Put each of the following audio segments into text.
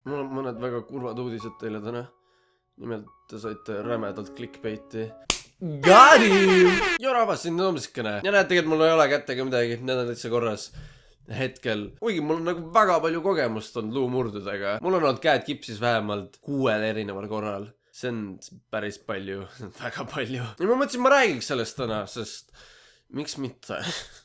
Mul on mõned väga kurvad uudised teile täna. Nimelt te saite rämedalt clickbaiti. Got him! Jo rahvas, siin nõmskene. Ja näed, tegelikult mul ei ole kättega midagi, need on täitsa korras. Hetkel. Kuigi mul on nagu väga palju kogemust on luumurdudega. Mul on olnud käed kipsis vähemalt 6 erineval korral. See on päris palju. Väga palju. Ja ma mõtlesin, ma räägiks sellest täna, sest miks mitte?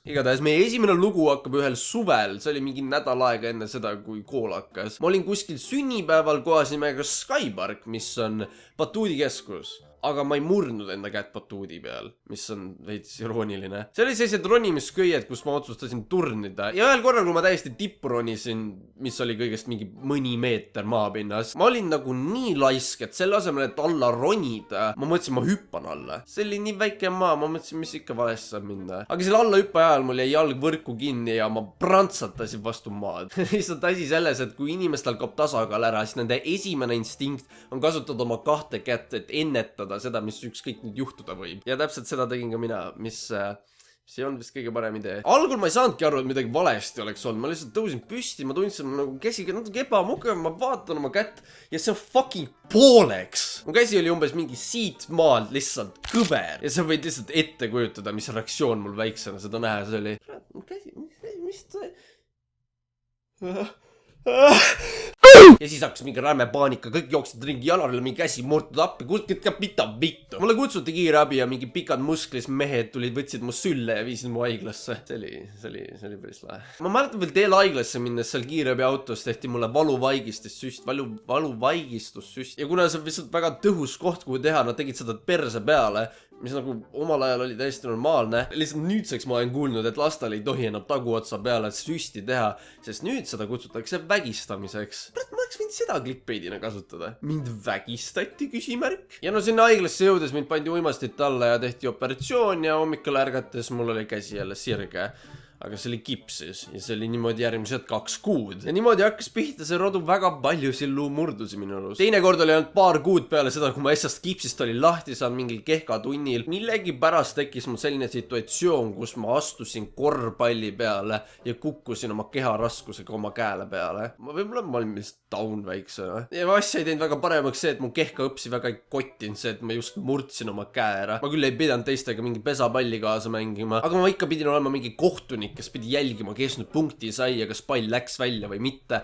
Igatahes meie esimene lugu hakkab ühel suvel. See oli mingi nädal aega enne seda, kui kool hakkas. Ma olin kuskil sünnipäeval kohas nimega Skypark, mis on batuudikeskus. Aga ma ei murdnud enda kätt batuudi peal, mis on veits irooniline. See oli sellised ronimisköied, kus ma otsustasin turnida. Ja ühel korral, kui ma täiesti tippu ronisin, mis oli kõigest mingi mõni meeter maapinnas, ma olin nagu nii laisk, et selle asemel, et alla ronida, ma mõtlesin, ma hüppan alla. See oli nii väike maa, ma mõtlesin, mis ikka valesti saab minna. Aga selle alla hüppa ajal mul jäi jalg võrku kinni ja ma prantsatasin vastu maad. Lihtsalt asi selles, et kui inimestel kaob tasakaal ära, siis nende esimene instinkt on kasutada oma 2 kätt, et ennetada seda, mis ükskõik nüüd juhtuda võib. Ja täpselt seda tegin ka mina, mis ei olnud vist kõige parem idee. Algul ma ei saanudki aru, et midagi valesti oleks olnud. Ma lihtsalt tõusin püsti, ma tundsin nagu käsiga natuke ebamugav, ma vaatan oma kätt ja see on fucking pooleks. Mu käsi oli umbes mingi siit maalt lihtsalt kõver. Ja sa võid lihtsalt ette kujutada, mis reaktsioon mul väiksena seda näha. See oli, mu käsi, mis ta... Ja siis hakkas mingi räme paanika, kõik jooksid ringi jalale, mingi käsi murtud appi, kuskilt pita vittu. Mulle kutsuti kiirabi ja mingi pikad musklis mehed tulid, võtsid mu sülle ja viisid mu haiglasse. See oli päris lahe. Ma mäletan veel teel haiglasse minnes seal kiirabi autos tehti mulle valuvaigistussüst. Ja kuna see on lihtsalt väga tõhus koht, kuhu teha, nad tegid seda perse peale, mis nagu omal ajal oli täiesti normaalne. Lihtsalt nüüdseks ma olen kuulnud, et lastel ei tohi enam taguotsa peale süsti teha, sest nüüd seda kutsutakse vägistamiseks. Ma oleks võinud seda clickbaidina kasutada. Mind vägistati, küsimärk. Ja no sinna haiglasse jõudes mind pandi uimastit alla ja tehti operatsioon ja hommikul ärgates mul oli käsi jälle sirge. Aga see oli kipsis ja see oli niimoodi järgmised 2 kuud. Ja niimoodi hakkas pihta see rodu väga palju luumurdusi minu elus. Teine kord oli ainult paar kuud peale seda, kui ma essast kipsist oli lahti saanud mingil kehkatunnil. Millegi pärast tekkis mul selline situatsioon, kus ma astusin korvpalli peale ja kukkusin oma keharaskusega oma käele peale. Võib-olla ma olin lihtsalt down väiksena. Ja asja ei teinud väga paremaks see, et mu kehka õpsi väga ei kottinud see, et ma just murdsin oma käe ära. Ma küll ei pidanud teistega mingi pesapalli kaasa mängima, aga ma ikka pidin olema mingi kohtunik, kes pidi jälgima, kes nüüd punkti sai ja kas pall läks välja või mitte.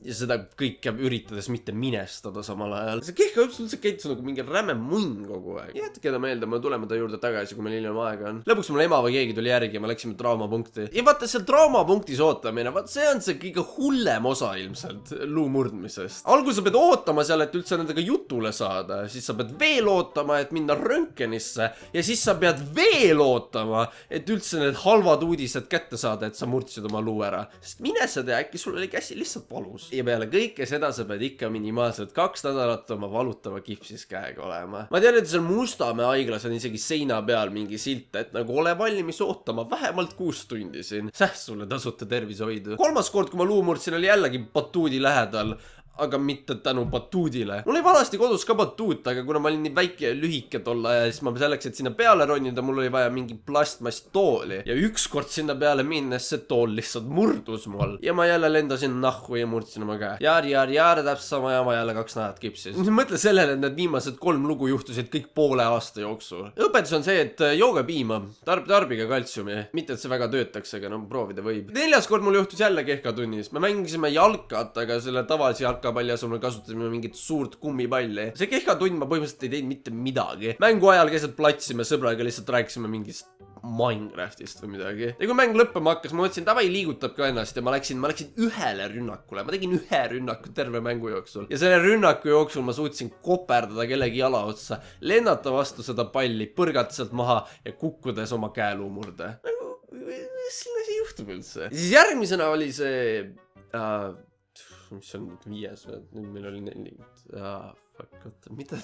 Ja seda kõike üritades mitte minestada samal ajal. See kehka õps üldse käitus nagu mingi räme munn kogu aeg. Jätke ta meelde, me tuleme ta juurde tagasi, kui meil hiljem aega on. Lõpuks mul ema või keegi tuli järgi ja me läksime traumapunkti. Ja vaata seal traumapunktis ootamine, vaat see on see kõige hullem osa ilmselt luumurdmisest. Alguses sa pead ootama seal, et üldse nendega jutule saada. Siis sa pead veel ootama, et minna röntgenisse. Ja siis sa pead veel ootama, et üldse need halvad uudised kätte saada, et sa murdsid oma luu ära. Sest mine sa tea, äkki sul oli käsi lihtsalt valus. Ja peale kõike seda sa pead ikka minimaalselt 2 nädalat oma valutava kipsis käega olema. Ma tean, et seal Mustamäe haiglas on isegi seina peal mingi silt, et nagu ole valmis ootama vähemalt 6 tundi siin. Sulle tasuta tervishoidu. 3. kord, kui ma luu murdsin, oli jällegi batuudi lähedal. Aga mitte tänu batuudile. Mul oli vanasti kodus ka batuut, aga kuna ma olin nii väike ja lühike tolla ja siis ma selleks, et sinna peale ronida, mul oli vaja mingi plastmast tooli. Ja ükskord sinna peale minnes see tool lihtsalt murdus mul. Ja ma jälle lendasin nahku ja murdsin oma käe. Jaar, täpselt sama ja ma jälle 2 nädalat kipsis. Mõtle sellele, et need viimased 3 lugu juhtusid kõik poole aasta jooksul. Õpetus on see, et jooge piima, tarbige kaltsiumi. Mitte, et see väga töötaks, aga no proovida võib. 4. kord mul juhtus jälle kehkatunnis. Me mängisime jalkat, aga selle tavalise palli asemel kasutasime mingit suurt kummipalli. See kehkatund ma põhimõtteliselt ei teinud mitte midagi. Mängu ajal keset platsime sõbraga, lihtsalt rääkisime mingist Minecraftist või midagi. Ja kui mäng lõppema hakkas, ma mõtlesin, davai liigutab ka ennast ja ma läksin ühele rünnakule. Ma tegin 1 rünnaku terve mängu jooksul. Ja selle rünnaku jooksul ma suutsin koperdada kellegi jala otsa, lennata vastu seda palli, põrgata sealt maha ja kukkudes oma käeluumurde. Mis siin asi juhtub üldse? Siis järgmisena oli see... mis on 5, nüüd meil oli 4. mida,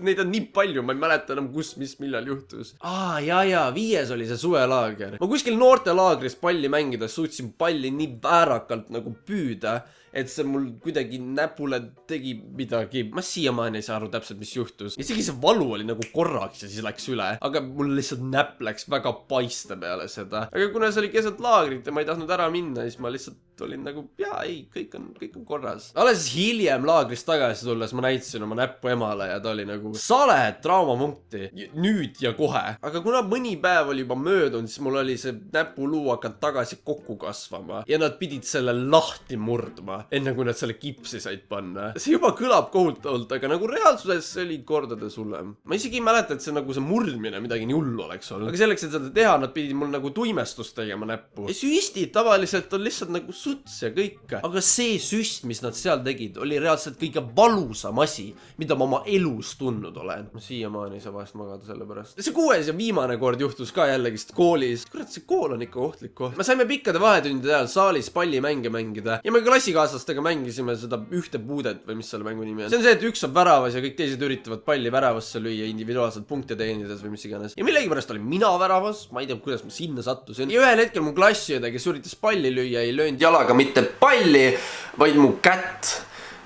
neid on nii palju, ma ei mäleta enam, kus, mis, millal juhtus. Jaa, 5. oli see suvelaager. Ma kuskil noortelaagris palli mängides suutsin palli nii väärakalt nagu püüda, et see mul kuidagi näpule tegi midagi. Ma siiamaani ei saa aru täpselt, mis juhtus. Isegi see valu oli nagu korraks ja siis läks üle. Aga mul lihtsalt näpp läks väga paiste peale seda. Aga kuna see oli keset laagrit ja ma ei tahtnud ära minna, siis ma lihtsalt olin nagu, kõik on korras. Alles hiljem laagrist tagasi tulles ma näitasin oma näppu emale ja ta oli nagu, sa lähed traumapunkti nüüd ja kohe. Aga kuna mõni päev oli juba möödunud, siis mul oli see näpuluu hakanud tagasi kokku kasvama ja nad pidid selle lahti murdma, enne kui nad selle kipsi said panna. See juba kõlab kohutavalt, aga nagu reaalsuses see oli kordades hullem. Ma isegi ei mäleta, et see nagu see murdmine midagi nii hullu oleks olnud. Aga selleks, et seda teha, nad pidid mul nagu tuimestust tegema näppu. Ja süstid tavaliselt on lihtsalt nagu suts ja kõik. Aga see süst, mis nad seal tegid, oli reaalselt kõige valusam asi, mida ma oma elus tundnud olen. Ma siiamaani ei saa vahest magada selle pärast. See 6. ja viimane kord juhtus ka jällegist koolis. Kurat, see kool on ikka ohtlik koht. Me saime pikkade vahetundide ajal saalis pallimänge mängida ja me klassikaaslastega mängisime seda ühte puudet või mis selle mängu nimi on. See on see, et üks saab väravas ja kõik teised üritavad palli väravasse lüüa individuaalselt punkte teenides või mis iganes. Ja millegipärast olin mina väravas, ma ei tea, kuidas ma sinna sattusin. Ja ühel hetkel mu klassiõde, kes üritas palli lüüa, ei löönud jalaga mitte palli, vaid mu kätt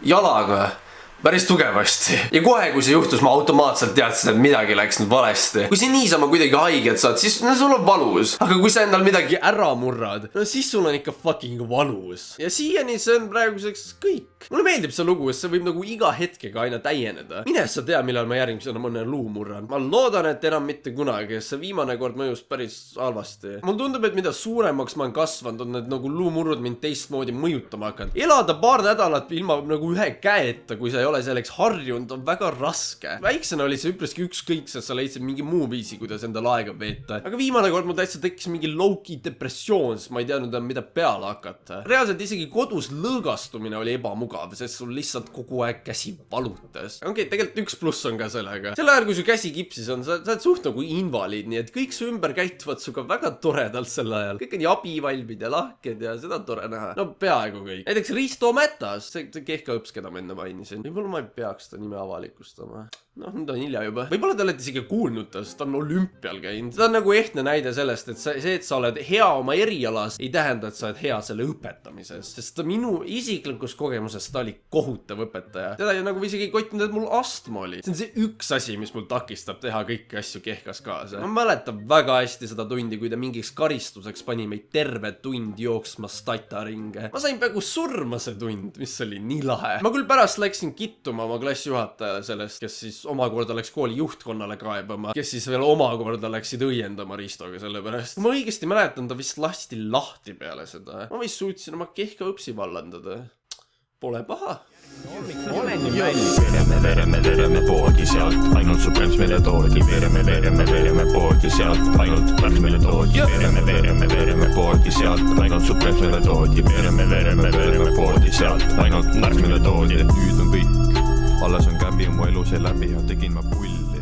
jalaga päris tugevasti. Ja kohe, kui see juhtus, ma automaatselt teadsin, et midagi läks nüüd valesti. Kui see niisama kuidagi haiget saad, siis no, sul on valus. Aga kui sa endal midagi ära murrad, no siis sul on ikka fucking valus. Ja siiani see on praeguseks kõik. Mulle meeldib see lugu, sest see võib nagu iga hetkega aina täieneda. Mine sa tea, millal ma järgmisena mõne luu murran. Ma loodan, et enam mitte kunagi, sest see viimane kord mõjus päris halvasti. Mul tundub, et mida suuremaks ma olen kasvanud, on need nagu luumurrud mind teistmoodi mõjutama hakanud. Elada paar nädalat ilma nagu ühe käeta, kui sa ei ole selleks harjunud, on väga raske. Väiksena oli see üpreski ükskõik, sest sa leidsid mingi muu viisi, kuidas endal aega veeta. Aga viimane kord mul täitsa tekkis mingi low-key depressioon, sest ma ei teadnud, mida peale hakata. Reaalselt isegi kodus lõõgastumine oli ebamugav, sest sul lihtsalt kogu aeg käsi valutas. Okei, tegelikult üks pluss on ka sellega. Sel ajal, kui su käsi kipsis on, sa oled suht nagu invaliid, nii et kõik su ümber käituvad suga väga toredalt sel ajal. Kõik on abivalmid ja lahked ja seda on tore näha. No peaaegu kõik. Näiteks Risto Mätas, see kehka õps, keda ma enne mainisin. Võib-olla ma ei peaks ta nime avalikustama. Noh, nüüd on hilja juba. Võib-olla te olete isegi kuulnud ta, sest ta on olümpial käinud. Ta on nagu ehtne näide sellest, et see, et sa oled hea oma erialas, ei tähenda, et sa oled hea selle õpetamises. Sest minu isiklikus kogemuses ta oli kohutav õpetaja. Teda ju nagu isegi ei kottinud, et mul astma oli. See on see üks asi, mis mul takistab teha kõiki asju kehkas kaasa. Ma mäletan väga hästi seda tundi, kui ta mingiks karistuseks pani meid terve tund jooksma stataringe. Ma sain peaaegu surma see tund, mis oli nii lahe. Ma küll pärast läksin kittuma oma klassijuhatajale sellest, kes siis omakorda läks kooli juhtkonnale kaebama, kes siis veel omakorda läksid õiendama Ristoga selle pärast. Kui ma õigesti mäletan, ta vist lasti lahti peale seda. Ma vist suutsin oma kehka õpsi vallandada. Pole paha. Vereme poodi sealt, ainult su prems meile toodi. Vereme poodi sealt, ainult märks meile toodi. Vereme poodi sealt, ainult su prems meile toodi. Vereme poodi sealt, ainult märks meile toodi. Nüüd on kõik, alles on käbi mu elu see läbi ja tegin ma pulli.